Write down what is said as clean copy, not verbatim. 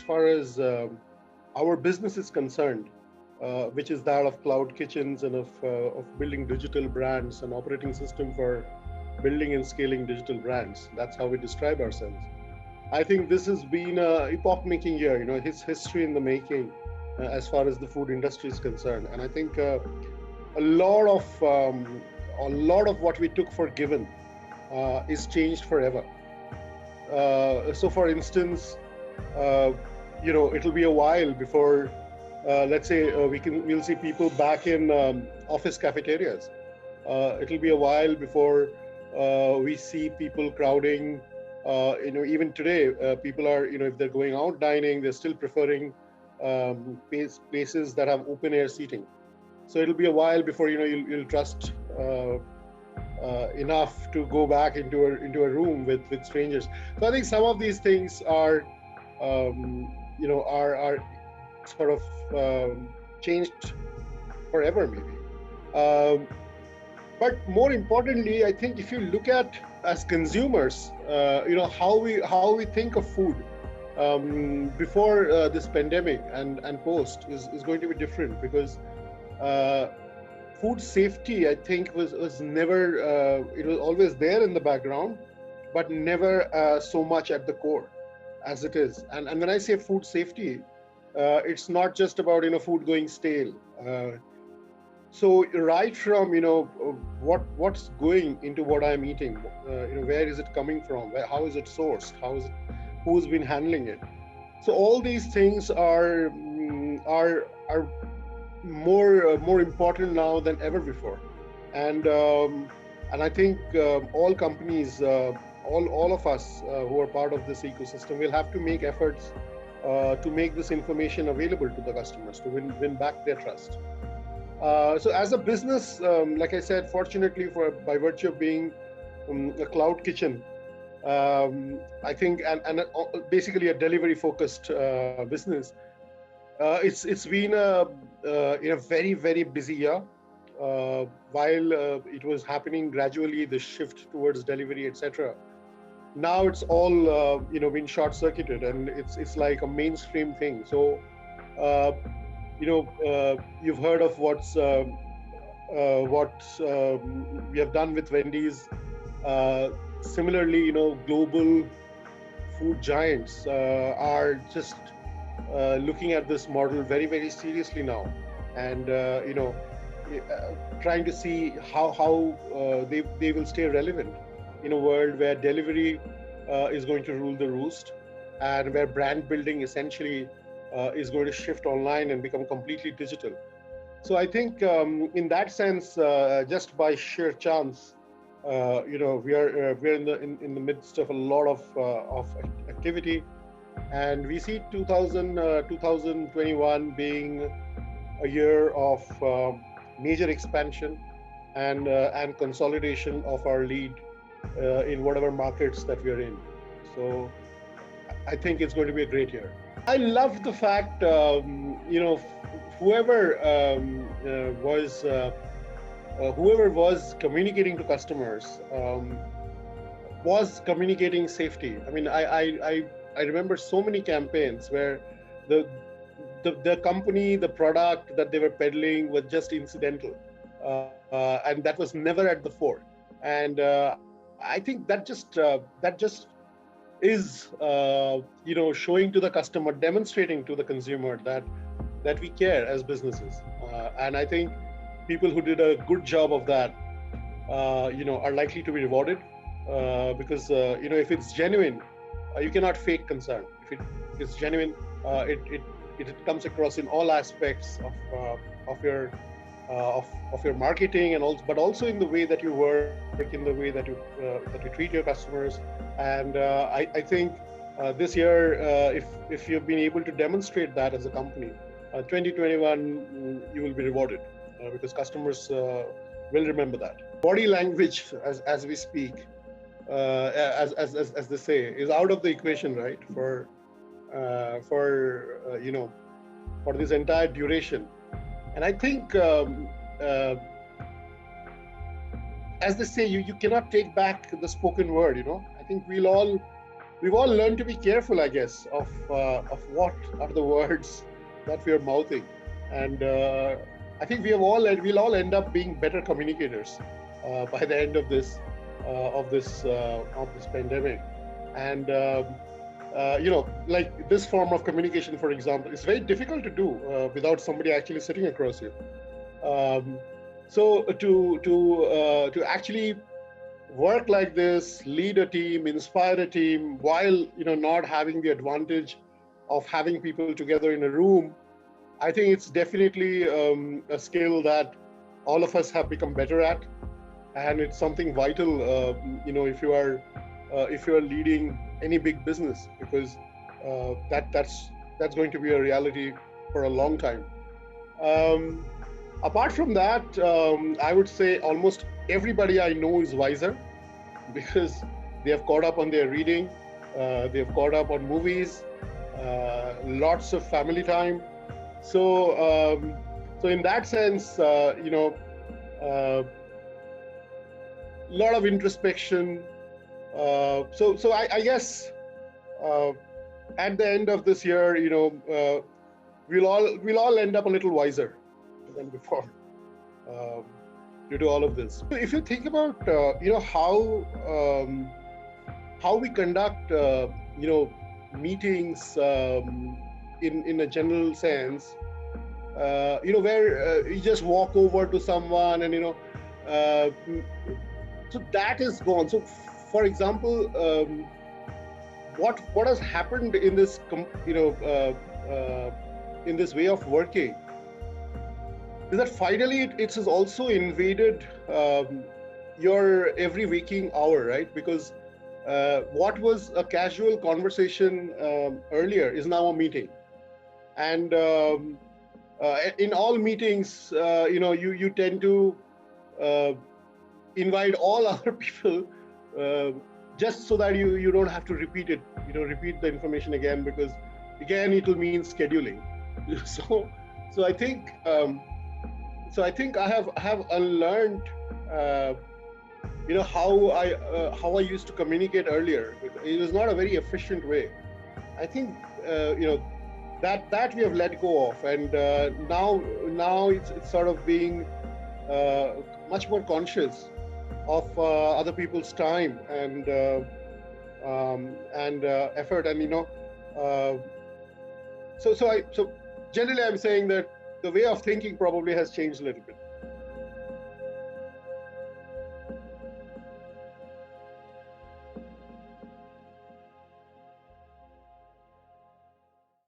far as our business is concerned, which is that of cloud kitchens and of building digital brands and operating system for building and scaling digital brands. That's how we describe ourselves. I think this has been a epoch-making year. His history in the making, as far as the food industry is concerned. And I think a lot of what we took for given is changed forever. So, for instance, it'll be a while before, let's say, we'll see people back in office cafeterias. It'll be a while before we see people crowding. Even today, people are, if they're going out dining, they're still preferring places that have open air seating. So it'll be a while before you'll trust enough to go back into a room with strangers. So I think some of these things are sort of changed forever, maybe. But more importantly, I think if you look at as consumers, how we think of food before this pandemic and post is going to be different, because food safety, I think, was never, it was always there in the background, but never so much at the core as it is. And when I say food safety, it's not just about food going stale. So right from what's going into what I'm eating, where is it coming from? How is it sourced? Who's been handling it? So all these things are more important now than ever before, and I think all companies, all of us who are part of this ecosystem will have to make efforts to make this information available to the customers, to win back their trust. So as a business, like I said, fortunately, by virtue of being a cloud kitchen, I think, and basically a delivery-focused business, it's been a very, very busy year. While it was happening gradually, the shift towards delivery, etc. Now it's all been short-circuited, and it's like a mainstream thing. So you've heard of what we have done with Wendy's. Similarly, global food giants are just looking at this model very, very seriously now, and trying to see how they will stay relevant in a world where delivery is going to rule the roost, and where brand building essentially is going to shift online and become completely digital. So I think in that sense, just by sheer chance, we're in the midst of a lot of activity, and we see 2021 being a year of major expansion and consolidation of our lead in whatever markets that we are in. So I think it's going to be a great year. I love the fact, whoever was communicating to customers was communicating safety. I mean, I remember so many campaigns where the company, the product that they were peddling was just incidental, and that was never at the fore. And I think that just is showing to the customer, demonstrating to the consumer that we care as businesses, and I think people who did a good job of that are likely to be rewarded, because if it's genuine, you cannot fake concern. If it's genuine, it comes across in all aspects of your marketing, and also in the way that you work, in the way that you treat your customers. And I think this year, if you've been able to demonstrate that as a company, 2021 you will be rewarded, because customers will remember that. Body language, as we speak, as they say, is out of the equation, right? For this entire duration. And I think, as they say, you cannot take back the spoken word. I think we'll all we've all learned to be careful, I guess, of what are the words that we are mouthing, and I think we'll all end up being better communicators by the end of this pandemic, and like this form of communication, for example, is very difficult to do without somebody actually sitting across you. Um, so to actually work like this, lead a team, inspire a team, while not having the advantage of having people together in a room, I think it's definitely a skill that all of us have become better at, and it's something vital. If you are leading any big business, because that's going to be a reality for a long time. Um, Apart from that, I would say almost everybody I know is wiser because they have caught up on their reading, they have caught up on movies, lots of family time. So in that sense, a lot of introspection. I guess uh, at the end of this year, we'll all end up a little wiser than before. Um, Due to all of this. If you think about how we conduct meetings in a general sense, where you just walk over to someone and uh, so that is gone. So for example, what has happened in this in this way of working is that finally it has also invaded your every waking hour, right? Because what was a casual conversation earlier is now a meeting, and in all meetings, you tend to uh, invite all other people, uh, just so that you don't have to repeat it, repeat the information again, because again it will mean scheduling. so so I think I have unlearned uh, how I used to communicate earlier. It was not a very efficient way. I think that we have let go of, and now it's sort of being much more conscious of other people's time and effort, and uh, so generally I'm saying that the way of thinking probably has changed a little bit.